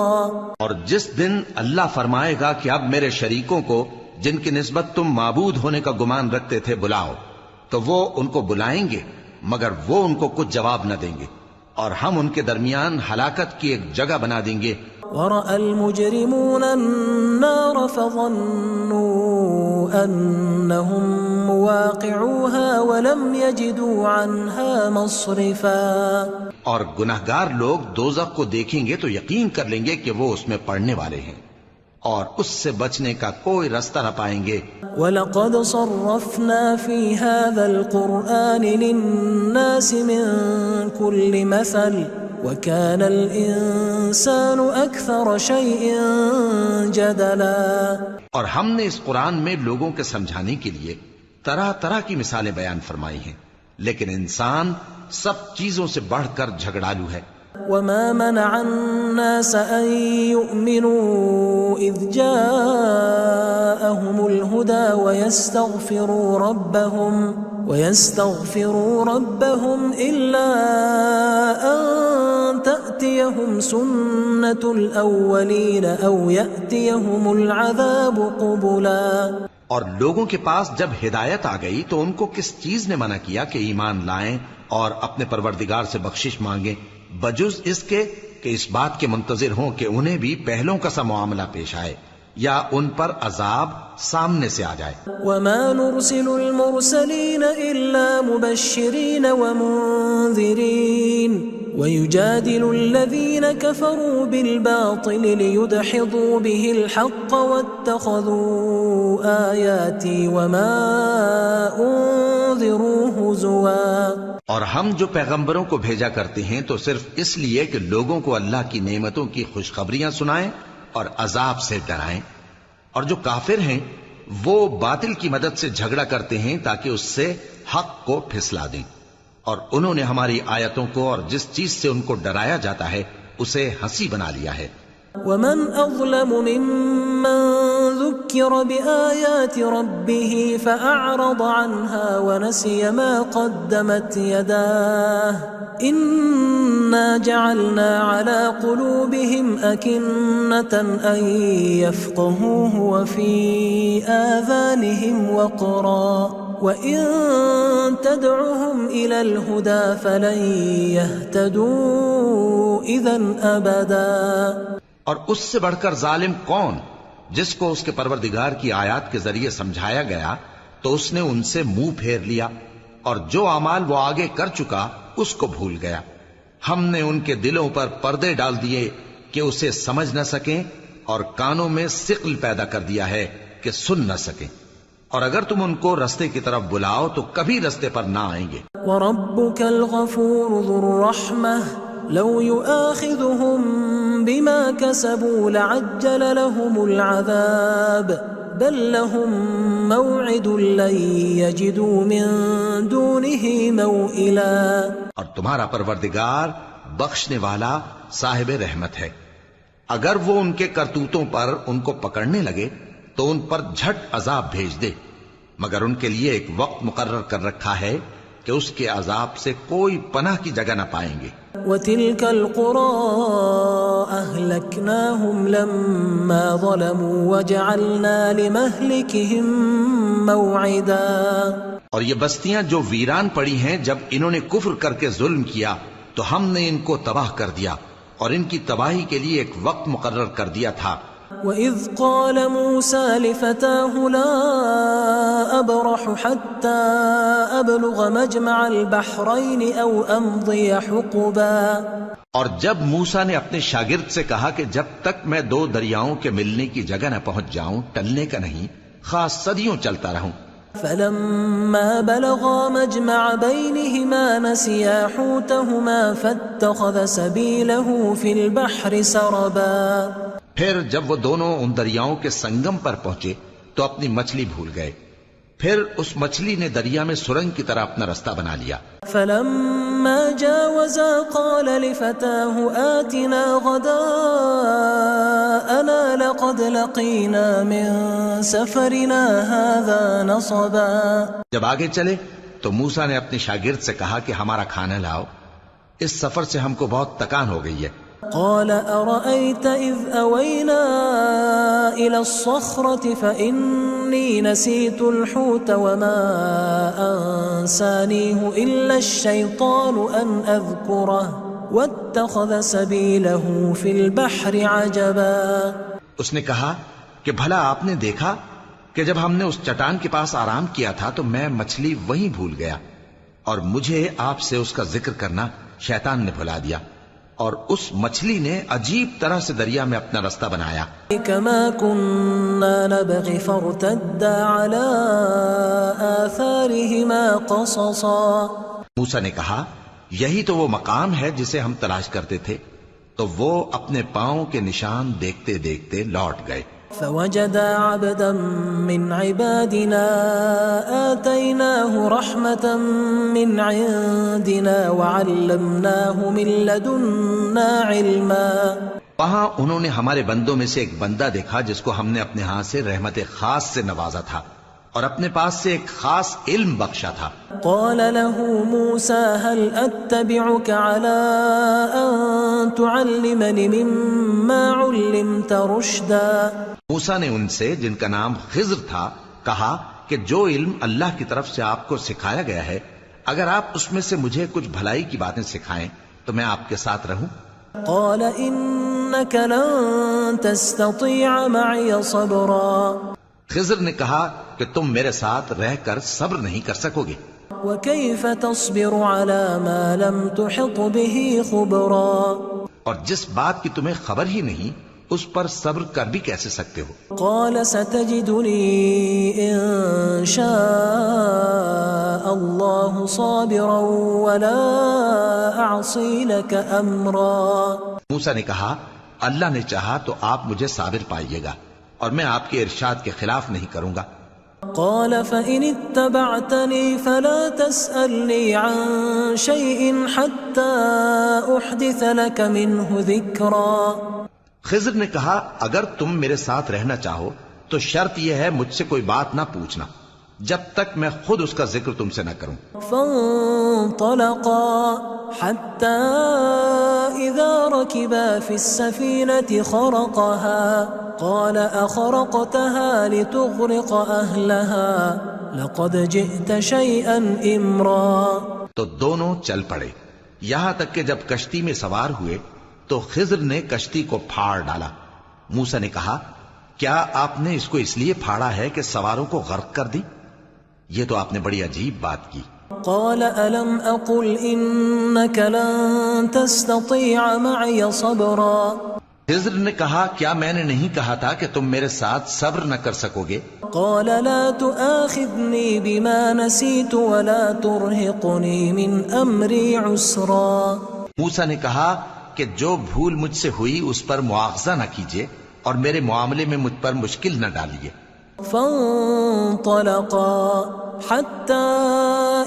اور جس دن اللہ فرمائے گا کہ اب میرے شریکوں کو جن کی نسبت تم معبود ہونے کا گمان رکھتے تھے بلاؤ، تو وہ ان کو بلائیں گے مگر وہ ان کو کچھ جواب نہ دیں گے، اور ہم ان کے درمیان ہلاکت کی ایک جگہ بنا دیں گے۔ وَرَأَى الْمُجْرِمُونَ النَّارَ فَظَنُّوا أَنَّهُمْ مُوَاقِعُوهَا وَلَمْ يَجِدُوا عَنْهَا مَصْرِفًا۔ اور گناہگار لوگ دوزخ کو دیکھیں گے تو یقین کر لیں گے کہ وہ اس میں پڑنے والے ہیں، اور اس سے بچنے کا کوئی رستہ نہ پائیں گے۔ وَلَقَدْ صَرَّفْنَا فِي هَذَا الْقُرْآنِ لِلنَّاسِ مِنْ كُلِّ مَثَلٍ وَكَانَ الْإِنسَانُ أَكْثَرَ شَيْءٍ جَدَلًا۔ اور ہم نے اس قرآن میں لوگوں کے سمجھانے کے لیے طرح طرح کی مثالیں بیان فرمائی ہیں، لیکن انسان سب چیزوں سے بڑھ کر جھگڑالو ہے۔ وَمَا مَنَعَ النَّاسَ أَن يُؤْمِنُوا إِذْ جَاءَهُمُ الْهُدَى وَيَسْتَغْفِرُوا رَبَّهُمْ إِلَّا أَن تَأْتِيَهُمْ سُنَّةُ الْأَوَّلِينَ أَوْ يَأْتِيَهُمُ الْعَذَابُ قُبُلًا۔ اور لوگوں کے پاس جب ہدایت آ گئی تو ان کو کس چیز نے منع کیا کہ ایمان لائیں اور اپنے پروردگار سے بخشش مانگیں، بجز اس کے کہ اس بات کے منتظر ہوں کہ انہیں بھی پہلوں کا سا معاملہ پیش آئے یا ان پر عذاب سامنے سے آ جائے۔ وَمَا نُرْسِلُ الْمُرْسَلِينَ إِلَّا مُبَشِّرِينَ وَمُنذِرِينَ وَيُجَادِلُ الَّذِينَ كَفَرُوا بِالْبَاطِلِ لِيُدْحِضُوا بِهِ الْحَقَّ وَاتَّخَذُوا آيَاتِي وَمَا أُنذِرُوا هُزُوًا۔ اور ہم جو پیغمبروں کو بھیجا کرتے ہیں تو صرف اس لیے کہ لوگوں کو اللہ کی نعمتوں کی خوشخبریاں سنائیں اور عذاب سے ڈرائیں، اور جو کافر ہیں وہ باطل کی مدد سے جھگڑا کرتے ہیں تاکہ اس سے حق کو پھسلا دیں، اور انہوں نے ہماری آیتوں کو اور جس چیز سے ان کو ڈرایا جاتا ہے اسے ہنسی بنا لیا ہے۔ وَمَنْ أَظْلَمُ مِمَّنْ ذُكِّرَ بِآيَاتِ رَبِّهِ فَأَعْرَضَ عَنْهَا وَنَسِيَ مَا قَدَّمَتْ يَدَاهُ إِنَّا جَعَلْنَا عَلَى قُلُوبِهِمْ أَكِنَّةً أَن يَفْقَهُوهُ وَفِي آذَانِهِمْ وَقْرًا وَإِن تَدْعُهُمْ إِلَى الْهُدَى فَلَن يَهْتَدُوا إِذًا أَبَدًا۔ اور اس سے بڑھ کر ظالم کون جس کو اس کے پروردگار کی آیات کے ذریعے سمجھایا گیا تو اس نے ان سے منہ پھیر لیا، اور جو اعمال وہ آگے کر چکا اس کو بھول گیا۔ ہم نے ان کے دلوں پر پردے ڈال دیے کہ اسے سمجھ نہ سکیں، اور کانوں میں ثقل پیدا کر دیا ہے کہ سن نہ سکیں، اور اگر تم ان کو رستے کی طرف بلاؤ تو کبھی رستے پر نہ آئیں گے۔ وَرَبُّكَ الْغَفُورُ ذُو الرَّحْمَةِ لَوْ يُؤَاخِذُهُم بِمَا كَسَبُوا لَعَجَّلَ لَهُمُ الْعَذَابَ بَل لَّهُم مَّوْعِدٌ لَّن يَجِدُوا مِن دُونِهِ مَوْئِلًا۔ اور تمہارا پروردگار بخشنے والا صاحب رحمت ہے، اگر وہ ان کے کرتوتوں پر ان کو پکڑنے لگے تو ان پر جھٹ عذاب بھیج دے، مگر ان کے لیے ایک وقت مقرر کر رکھا ہے کہ اس کے عذاب سے کوئی پناہ کی جگہ نہ پائیں گے۔ وَتِلْكَ الْقُرَىٰ أَهْلَكْنَاهُمْ لَمَّا ظَلَمُوا وَجَعَلْنَا لِمَهْلِكِهِمْ مَوْعِدًا، اور یہ بستیاں جو ویران پڑی ہیں جب انہوں نے کفر کر کے ظلم کیا تو ہم نے ان کو تباہ کر دیا اور ان کی تباہی کے لیے ایک وقت مقرر کر دیا تھا۔ وَإِذْ قَالَ مُوسَى لِفَتَاهُ لَا أَبْرَحُ حَتَّى أَبْلُغَ مَجْمَعَ الْبَحْرَيْنِ أَوْ أَمْضِيَ حُقُبًا، اور جب موسیٰ نے اپنے شاگرد سے کہا کہ جب تک میں دو دریاؤں کے ملنے کی جگہ نہ پہنچ جاؤں ٹلنے کا نہیں، خاص صدیوں چلتا رہوں۔ فَلَمَّا بَلَغَا مَجْمَعَ بَيْنِهِمَا نَسِيَا حُوتَهُمَا فَاتَّخَذَ سَبِيلَهُ فِي الْبَحْرِ سَرَبًا، پھر جب وہ دونوں ان دریاؤں کے سنگم پر پہنچے تو اپنی مچھلی بھول گئے، پھر اس مچھلی نے دریا میں سرنگ کی طرح اپنا رستہ بنا لیا۔ فَلَمَّا جَاوَزَا قَالَ لِفَتَاهُ آتِنَا غَدَاءَنَا لَقَدْ لَقِينَا مِن سَفَرِنَا هَذَا نَصَبًا، جب آگے چلے تو موسیٰ نے اپنے شاگرد سے کہا کہ ہمارا کھانا لاؤ، اس سفر سے ہم کو بہت تکان ہو گئی ہے۔ قال أرأيت إذ أوينا إلى الصخرة فإني نسيت الحوت وما أنسانيه إلا الشيطان أن أذكره واتخذ سبيله في البحر عجبا، اس نے کہا کہ بھلا آپ نے دیکھا کہ جب ہم نے اس چٹان کے پاس آرام کیا تھا تو میں مچھلی وہیں بھول گیا اور مجھے آپ سے اس کا ذکر کرنا شیطان نے بھلا دیا، اور اس مچھلی نے عجیب طرح سے دریا میں اپنا رستہ بنایا۔ كما كنا نبغي فارتدا على آثارهما قصصا، موسیٰ نے کہا یہی تو وہ مقام ہے جسے ہم تلاش کرتے تھے، تو وہ اپنے پاؤں کے نشان دیکھتے دیکھتے لوٹ گئے۔ فوجدا عبدا من عبادنا آتيناه رحمة من عندنا وعلمناه من لدنا علما، وہاں انہوں نے ہمارے بندوں میں سے ایک بندہ دیکھا جس کو ہم نے اپنے ہاں سے رحمت خاص سے نوازا تھا اور اپنے پاس سے ایک خاص علم بخشا تھا۔ قال له موسى هل أتبعك على أن تعلمني مما علمت رشدا، موسیٰ نے ان سے جن کا نام خضر تھا کہا کہ جو علم اللہ کی طرف سے آپ کو سکھایا گیا ہے اگر آپ اس میں سے مجھے کچھ بھلائی کی باتیں سکھائیں تو میں آپ کے ساتھ رہوں۔ قال إنك لن تستطيع معي صبرا، خضر نے کہا کہ تم میرے ساتھ رہ کر صبر نہیں کر سکو گے۔ وكيف تصبر على ما لم تحط به خبرا، اور جس بات کی تمہیں خبر ہی نہیں اس پر صبر کر بھی کیسے سکتے ہو؟ قال ستجدني إن شاء الله صابرا ولا أعصي لك أمرا، موسیٰ نے کہا اللہ نے چاہا تو آپ مجھے صابر پائیے گا اور میں آپ کے ارشاد کے خلاف نہیں کروں گا۔ قال فإن اتبعتني فلا تسألني عن شيء حتى أحدث لك منه ذكرا، خضر نے کہا اگر تم میرے ساتھ رہنا چاہو تو شرط یہ ہے مجھ سے کوئی بات نہ پوچھنا جب تک میں خود اس کا ذکر تم سے نہ کروں۔ فانطلقا حتى إذا ركبا في السفينة خرقها قال أخرقتها لتغرق أهلها لقد جئت شيئا إمرا، تو دونوں چل پڑے یہاں تک کہ جب کشتی میں سوار ہوئے تو خضر نے کشتی کو پھاڑ ڈالا۔ موسیٰ نے کہا کیا آپ نے اس کو اس لیے پھاڑا ہے کہ سواروں کو غرق کر دی؟ یہ تو آپ نے بڑی عجیب بات کی۔ قال ألم أقل إنك لن تستطيع معي صبرا، خضر نے کہا کیا میں نے نہیں کہا تھا کہ تم میرے ساتھ صبر نہ کر سکو گے؟ قال لا تؤاخذني بما نسيت ولا ترهقني من أمري عسرا، موسیٰ نے کہا کہ جو بھول مجھ سے ہوئی اس پر مواخذہ نہ کیجیے اور میرے معاملے میں مجھ پر مشکل نہ ڈالیے۔ فانطلقا حتى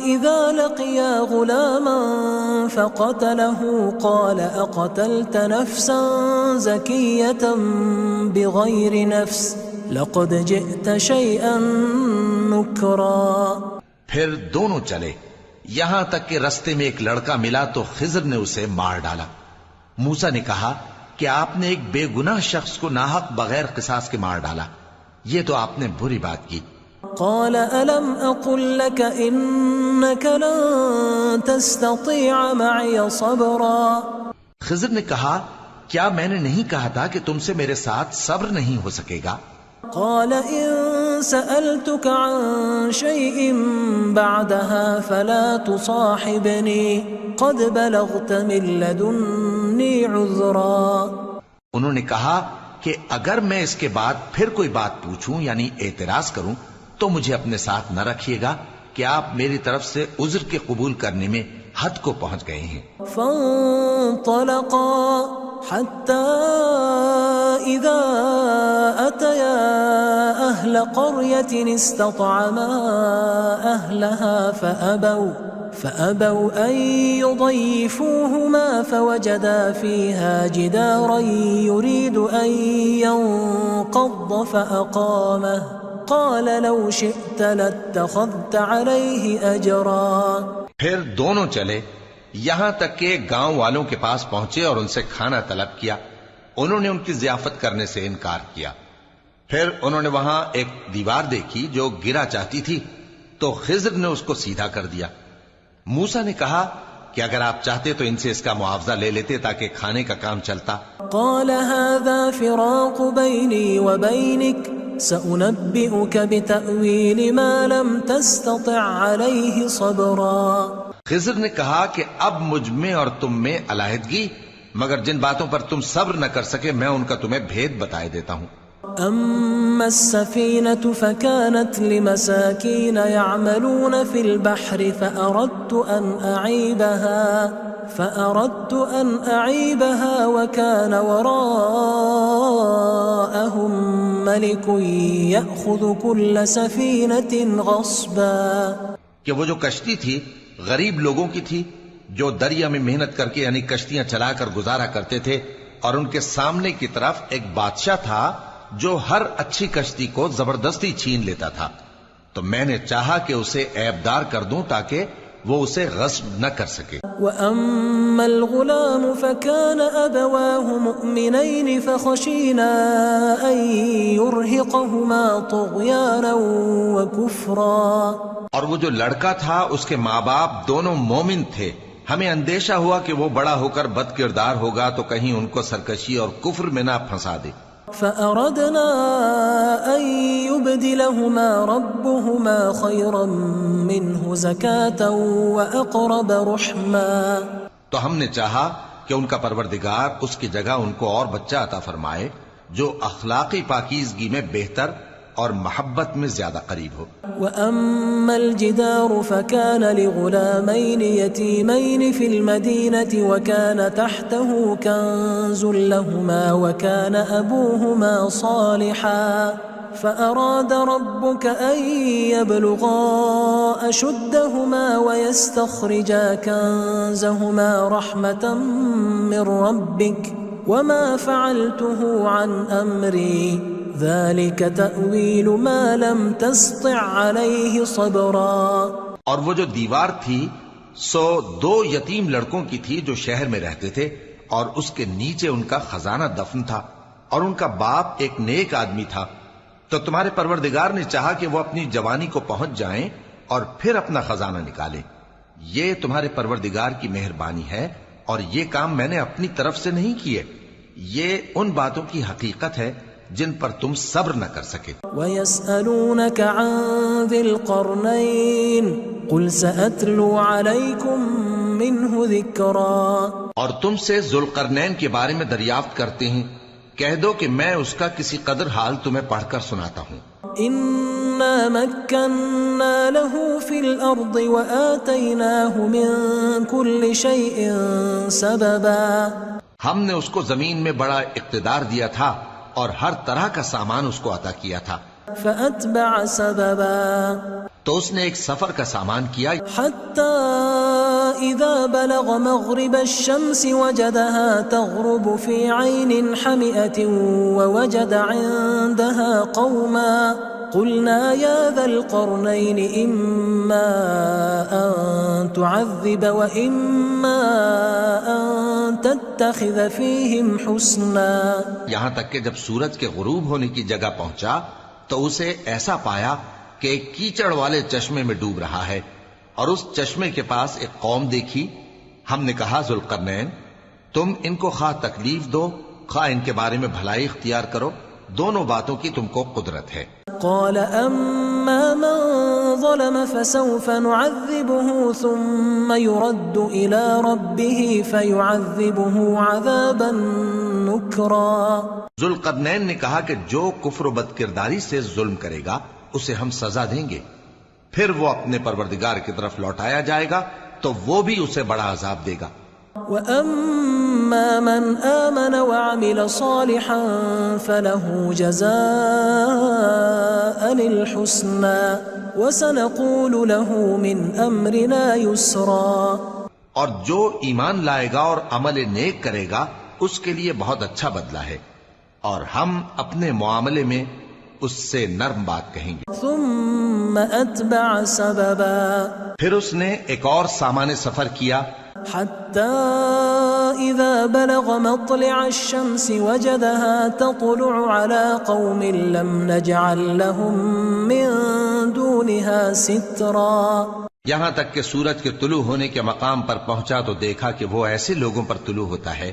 إذا لقيا غلاما فقتله قال أقتلت نفسا زكية بغير نفس لقد جئت شيئا نكرا، پھر دونوں چلے یہاں تک کہ رستے میں ایک لڑکا ملا تو خضر نے اسے مار ڈالا۔ موسیٰ نے کہا کہ آپ نے ایک بے گناہ شخص کو ناحق بغیر قصاص کے مار ڈالا، یہ تو آپ نے بری بات کی۔ قال ألم أقل لك إنك لن تستطيع معي صبرا؟ خضر نے کہا کیا میں نے نہیں کہا تھا کہ تم سے میرے ساتھ صبر نہیں ہو سکے گا؟ قال إن سألتك عن شيء بعدها فلا تصاحبني قد بلغت من لدني عذرا۔ انہوں نے کہا کہ اگر میں اس کے بعد پھر کوئی بات پوچھوں یعنی اعتراض کروں تو مجھے اپنے ساتھ نہ رکھیے گا کہ آپ میری طرف سے عذر کے قبول کرنے میں حد کو پہنچ گئے ہیں۔ فانطلقا حتى إذا أتيا أهل قرية استطعما أهلها فأبوا أن يضيفوهما فوجدا فيها جدارا يريد أن ينقض فأقامه قال لو شئت لاتخذت عليه أجرا۔ پھر دونوں چلے یہاں تک کہ گاؤں والوں کے پاس پہنچے اور ان سے کھانا طلب کیا۔ انہوں نے ان کی ضیافت کرنے سے انکار کیا۔ پھر انہوں نے وہاں ایک دیوار دیکھی جو گرا چاہتی تھی تو خضر نے اس کو سیدھا کر دیا۔ موسیٰ نے کہا کہ اگر آپ چاہتے تو ان سے اس کا معاوضہ لے لیتے تاکہ کھانے کا کام چلتا۔ قال هذا فراق بيني وبينك سأنبئك بتأويل ما لم تستطع عليه صبرا۔ خضر نے کہا کہ اب مجھ میں اور تم میں علیحدگی، مگر جن باتوں پر تم صبر نہ کر سکے میں ان کا تمہیں بھید بتائے دیتا ہوں۔ أما السفينة فكانت لمساكين يعملون في البحر فأردت أن أعيبها وكان وراءهم ملك يأخذ كل سفينة غصبا۔ کہ وہ جو کشتی تھی غریب لوگوں کی تھی جو دریا میں محنت کر کے یعنی کشتیاں چلا کر گزارا کرتے تھے، اور ان کے سامنے کی طرف ایک بادشاہ تھا جو ہر اچھی کشتی کو زبردستی چھین لیتا تھا، تو میں نے چاہا کہ اسے عیبدار کر دوں تاکہ وہ اسے غصب نہ کر سکے۔ وَأَمَّا الْغُلَامُ فَكَانَ أَبَوَاهُ مُؤْمِنَيْنِ فَخَشِينَا أَن يُرْهِقَهُمَا طُغْيَانًا وَكُفْرًا۔ اور وہ جو لڑکا تھا اس کے ماں باپ دونوں مومن تھے، ہمیں اندیشہ ہوا کہ وہ بڑا ہو کر بد کردار ہوگا تو کہیں ان کو سرکشی اور کفر میں نہ پھنسا دے۔ فأردنا أن يبدلهما ربهما خيرا منه زكاة وأقرب رحما۔ تو ہم نے چاہا کہ ان کا پروردگار اس کی جگہ ان کو اور بچہ عطا فرمائے جو اخلاقی پاکیزگی میں بہتر اور محبت میں زیادہ قریب ہو۔ وَأَمَّا الْجِدَارُ فَكَانَ لِغُلَامَيْنِ يَتِيمَيْنِ فِي الْمَدِينَةِ وَكَانَ تَحْتَهُ كَنْزٌ لَهُمَا وَكَانَ أَبُوهُمَا صَالِحًا فَأَرَادَ رَبُّكَ أَنْ يَبْلُغَا أَشُدَّهُمَا وَيَسْتَخْرِجَا كَنْزَهُمَا رَحْمَةً مِّن رَبِّكَ وَمَا فَعَلْتُهُ عَنْ أَمْرِي ذَلِكَ تَأْوِيلُ مَا لَمْ تَسْطِعْ عَلَيْهِ صَبْرًا۔ اور وہ جو دیوار تھی سو دو یتیم لڑکوں کی تھی جو شہر میں رہتے تھے، اور اس کے نیچے ان کا خزانہ دفن تھا، اور ان کا باپ ایک نیک آدمی تھا۔ تو تمہارے پروردگار نے چاہا کہ وہ اپنی جوانی کو پہنچ جائیں اور پھر اپنا خزانہ نکالیں۔ یہ تمہارے پروردگار کی مہربانی ہے، اور یہ کام میں نے اپنی طرف سے نہیں کیے، یہ ان باتوں کی حقیقت ہے جن پر تم صبر نہ کر سکے۔ وَيَسْأَلُونَكَ عَنْ ذِي الْقَرْنَيْنِ قُلْ سَأَتْلُو عَلَيْكُمْ مِنْهُ ذِكْرًا۔ اور تم سے ذوالقرنین کے بارے میں دریافت کرتے ہیں، کہہ دو کہ میں اس کا کسی قدر حال تمہیں پڑھ کر سناتا ہوں۔ إِنَّا مَكَّنَّا لَهُ فِي الْأَرْضِ وَآتَيْنَاهُ مِنْ كُلِّ شَيْءٍ سَبَبًا۔ ہم نے اس کو زمین میں بڑا اقتدار دیا تھا اور ہر طرح کا سامان اس کو عطا کیا تھا۔ فَأَتْبَعَ سَبَبًا، تو اس نے ایک سفر کا سامان کیا، حَتَّى إِذَا بَلَغَ مَغْرِبَ الشَّمْسِ وَجَدَهَا تَغْرُبُ فِي عَيْنٍ حَمِئَةٍ وَوَجَدَ عِندَهَا قَوْمًا قلنا يا ذا القرنين إما أن تعذب وإما أن تتخذ فيهم حسنا. یہاں تک کہ جب سورج کے غروب ہونے کی جگہ پہنچا تو اسے ایسا پایا کہ ایک کیچڑ والے چشمے میں ڈوب رہا ہے، اور اس چشمے کے پاس ایک قوم دیکھی. ہم نے کہا ذوالقرنین تم ان کو خواہ تکلیف دو خواہ ان کے بارے میں بھلائی اختیار کرو، دونوں باتوں کی تم کو قدرت ہے. قال أما من ظلم فسوف نعذبه ثم يرد إلى ربه فيعذبه عذابا نكرا. ذوالقرنین نے کہا کہ جو کفر و بد کرداری سے ظلم کرے گا اسے ہم سزا دیں گے، پھر وہ اپنے پروردگار کی طرف لوٹایا جائے گا تو وہ بھی اسے بڑا عذاب دے گا. وَأَمَّا مَنْ آمَنَ وَعَمِلَ صَالِحًا فَلَهُ جَزَاءً الْحُسْنَى وَسَنَقُولُ لَهُ مِنْ أَمْرِنَا يُسْرًا. اور جو ایمان لائے گا اور عمل نیک کرے گا اس کے لیے بہت اچھا بدلہ ہے، اور ہم اپنے معاملے میں اس سے نرم بات کہیں گے. ثُمَّ أَتْبَعَ سَبَبًا. پھر اس نے ایک اور سامان سفر کیا حتى إذا بلغ مطلع الشمس وجدها تطلع على قوم لم نجعل لهم من دونها سترا. یہاں تک کہ سورج کے طلوع ہونے کے مقام پر پہنچا تو دیکھا کہ وہ ایسے لوگوں پر طلوع ہوتا ہے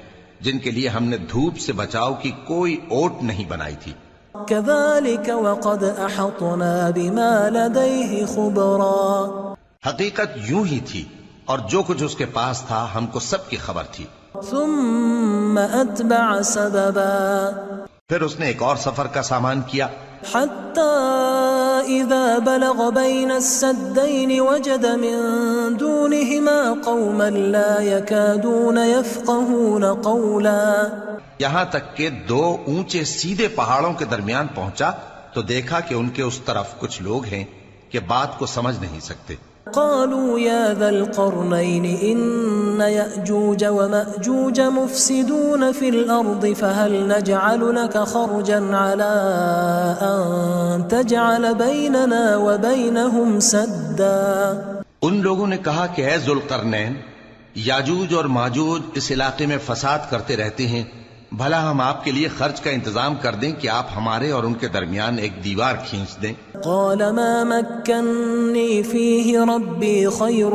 جن کے لیے ہم نے دھوپ سے بچاؤ کی کوئی اوٹ نہیں بنائی تھی. كذلك وقد أحطنا بما لديه خبرا. حقیقت یوں ہی تھی اور جو کچھ اس کے پاس تھا ہم کو سب کی خبر تھی. ثم أتبع سببا. پھر اس نے ایک اور سفر کا سامان کیا حتى إذا بلغ بين السدين وجد من دونهما قوما لا يكادون يفقهون قولا. یہاں تک کہ دو اونچے سیدھے پہاڑوں کے درمیان پہنچا تو دیکھا کہ ان کے اس طرف کچھ لوگ ہیں کہ بات کو سمجھ نہیں سکتے. قالوا يا ذا القرنين إن يأجوج ومأجوج مفسدون في الأرض فهل نجعل لك خرجا على أن تجعل بيننا وبينهم سدا. ان لوگوں نے کہا کہ اے ذوالقرنین یاجوج اور ماجوج اس علاقے میں فساد کرتے رہتے ہیں، بھلا ہم آپ کے لیے خرچ کا انتظام کر دیں کہ آپ ہمارے اور ان کے درمیان ایک دیوار کھینچ دیں. قال ما مكنني فيه ربي خير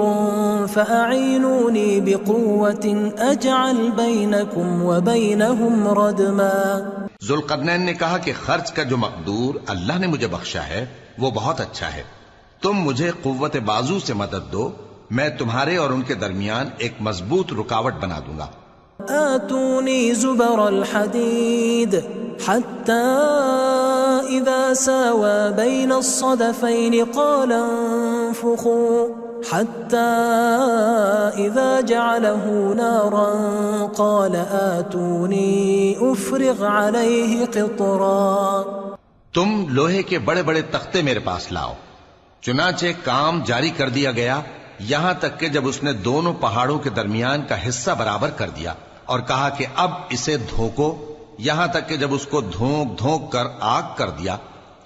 فأعينوني بقوة أجعل بينكم وبينهم ردما. ذوالقرنین نے کہا کہ خرچ کا جو مقدور اللہ نے مجھے بخشا ہے وہ بہت اچھا ہے، تم مجھے قوت بازو سے مدد دو، میں تمہارے اور ان کے درمیان ایک مضبوط رکاوٹ بنا دوں گا. آتوني زبر الحديد حتى إذا ساوى بين الصدفين قال انفخوا حتى إذا جعله نارا قال آتوني أفرغ عليه قطرا. تم لوہے کے بڑے بڑے تختے میرے پاس لاؤ. چنانچہ کام جاری کر دیا گیا یہاں تک کہ جب اس نے دونوں پہاڑوں کے درمیان کا حصہ برابر کر دیا اور کہا کہ اب اسے دھوکو، یہاں تک کہ جب اس کو دھونک دھونک کر آگ کر دیا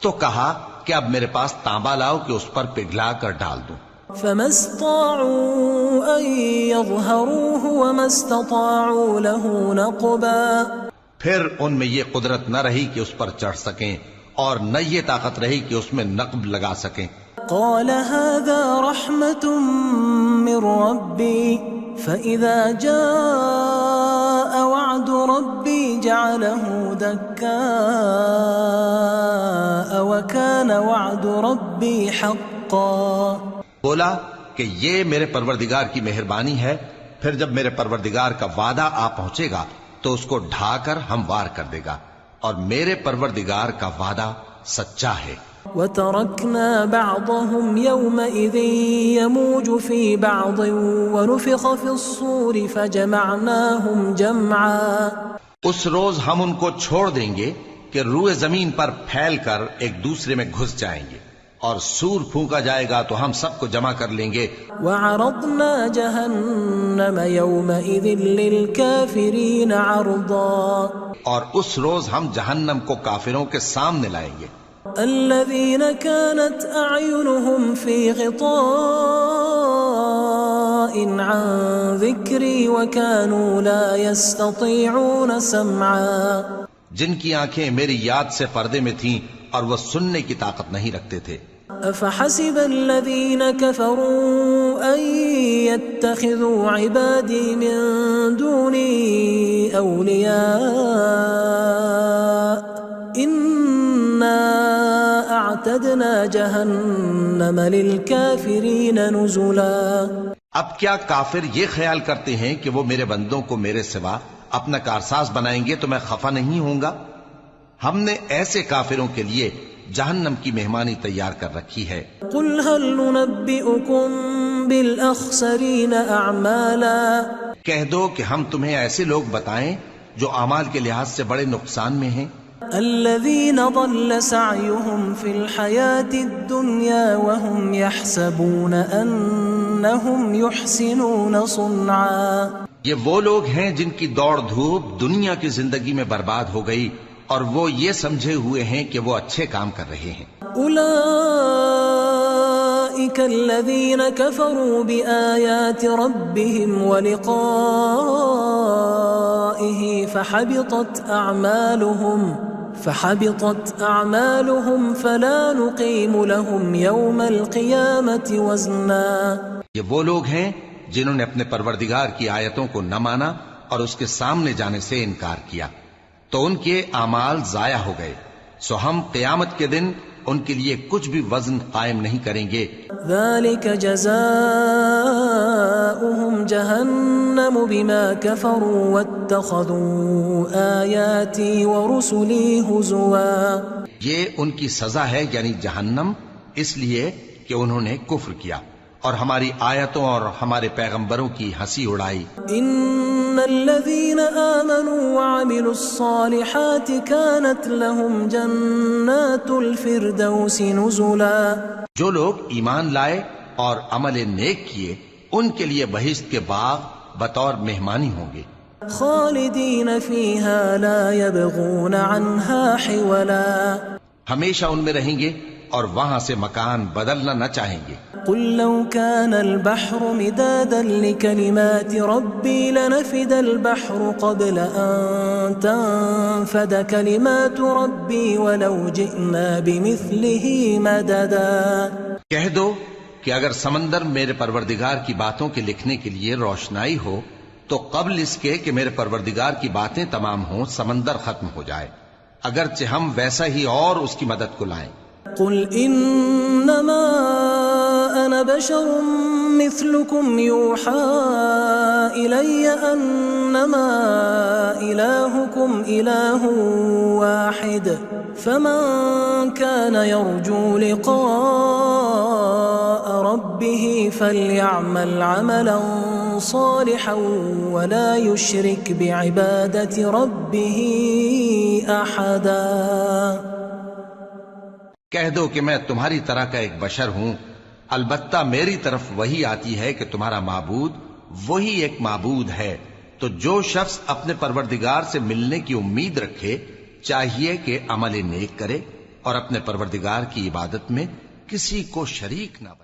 تو کہا کہ اب میرے پاس تانبا لاؤ کہ اس پر پگھلا کر ڈال دوں. فما استطاعوا ان يظهروه وما استطاعوا له نقبا. پھر ان میں یہ قدرت نہ رہی کہ اس پر چڑھ سکیں اور نہ یہ طاقت رہی کہ اس میں نقب لگا سکیں. قال هذا رحمة من ربي فإذا جاء وعد ربي جعله دكاء وكان وعد ربي حقا. بولا کہ یہ میرے پروردگار کی مہربانی ہے، پھر جب میرے پروردگار کا وعدہ آ پہنچے گا تو اس کو ڈھا کر ہموار کر دے گا، اور میرے پروردگار کا وعدہ سچا ہے. وَتَرَكْنَا بَعْضَهُمْ يَوْمَئِذٍ يَمُوجُ فِي بَعْضٍ وَنُفِخَ فِي الصُّورِ فَجَمَعْنَاهُمْ جَمْعًا. اس روز ہم ان کو چھوڑ دیں گے کہ روئے زمین پر پھیل کر ایک دوسرے میں گھس جائیں گے، اور سور پھونکا جائے گا تو ہم سب کو جمع کر لیں گے. وَعَرَضْنَا جَهَنَّمَ يَوْمَئِذٍ لِلْكَافِرِينَ عَرْضًا. اور اس روز ہم جہنم کو کافروں کے سامنے لائیں گے. الذين كانت أعينهم في غطاء عن ذكري وكانوا لا يستطيعون سمعا، جن کی آنکھیں میری یاد سے پردے میں تھیں اور وہ سننے کی طاقت نہیں رکھتے تھے. أفحسب الذين كفروا أن يتخذوا عبادي من دوني أولياء إنا أعتدنا جهنم للكافرين نزلا. اب کیا کافر یہ خیال کرتے ہیں کہ وہ میرے بندوں کو میرے سوا اپنا کارساز بنائیں گے تو میں خفا نہیں ہوں گا؟ ہم نے ایسے کافروں کے لیے جہنم کی مہمانی تیار کر رکھی ہے. قل هل ننبئكم بالأخسرين أعمالا، کہہ دو کہ ہم تمہیں ایسے لوگ بتائیں جو اعمال کے لحاظ سے بڑے نقصان میں ہیں. الذين ضل سعيهم في الحياة الدنيا وهم يحسبون أنهم يحسنون صنعا. یہ وہ لوگ ہیں جن کی دوڑ دھوپ دنیا کی زندگی میں برباد ہو گئی اور وہ یہ سمجھے ہوئے ہیں کہ وہ اچھے کام کر رہے ہیں. أولئك الذين كفروا بآيات ربهم ولقائه فحبطت أعمالهم فلا نقيم لهم يوم القيامة وزنا. یہ وہ لوگ ہیں جنہوں نے اپنے پروردگار کی آیتوں کو نہ مانا اور اس کے سامنے جانے سے انکار کیا تو ان کے اعمال ضائع ہو گئے، سو ہم قیامت کے دن ان کے لیے کچھ بھی وزن قائم نہیں کریں گے. ذلك جزاؤهم جهنم بما كفروا واتخذوا آياتي ورسلي هزوا. یہ ان کی سزا ہے یعنی جہنم، اس لیے کہ انہوں نے کفر کیا اور ہماری آیتوں اور ہمارے پیغمبروں کی ہنسی اڑائی. ان الذين آمنوا وعملوا الصالحات كانت لهم جنات الفردوس نزلا. جو لوگ ایمان لائے اور عمل نیک کیے ان کے لیے بہشت کے باغ بطور مہمانی ہوں گے. خالدین فیہا لا یبغون عنہا حولا. ہمیشہ ان میں رہیں گے اور وہاں سے مکان بدلنا نہ چاہیں گے. قل لو كان البحر مدادا لكلمات ربي لنفد البحر قبل أن تنفد كلمات ربي ولو جئنا بمثله مددا. کہہ دو کہ اگر سمندر میرے پروردگار کی باتوں کے لکھنے کے لیے روشنائی ہو تو قبل اس کے کہ میرے پروردگار کی باتیں تمام ہوں سمندر ختم ہو جائے، اگرچہ ہم ویسا ہی اور اس کی مدد کو لائیں. قل انما انا بشر مثلكم يوحى الي انما الهكم اله واحد فمن كان يرجو لقاء ربه فليعمل عملا صالحا ولا يشرك بعبادة ربه احدا. کہہ دو کہ میں تمہاری طرح کا ایک بشر ہوں، البتہ میری طرف وہی آتی ہے کہ تمہارا معبود وہی ایک معبود ہے، تو جو شخص اپنے پروردگار سے ملنے کی امید رکھے چاہیے کہ عمل نیک کرے اور اپنے پروردگار کی عبادت میں کسی کو شریک نہ بنائے.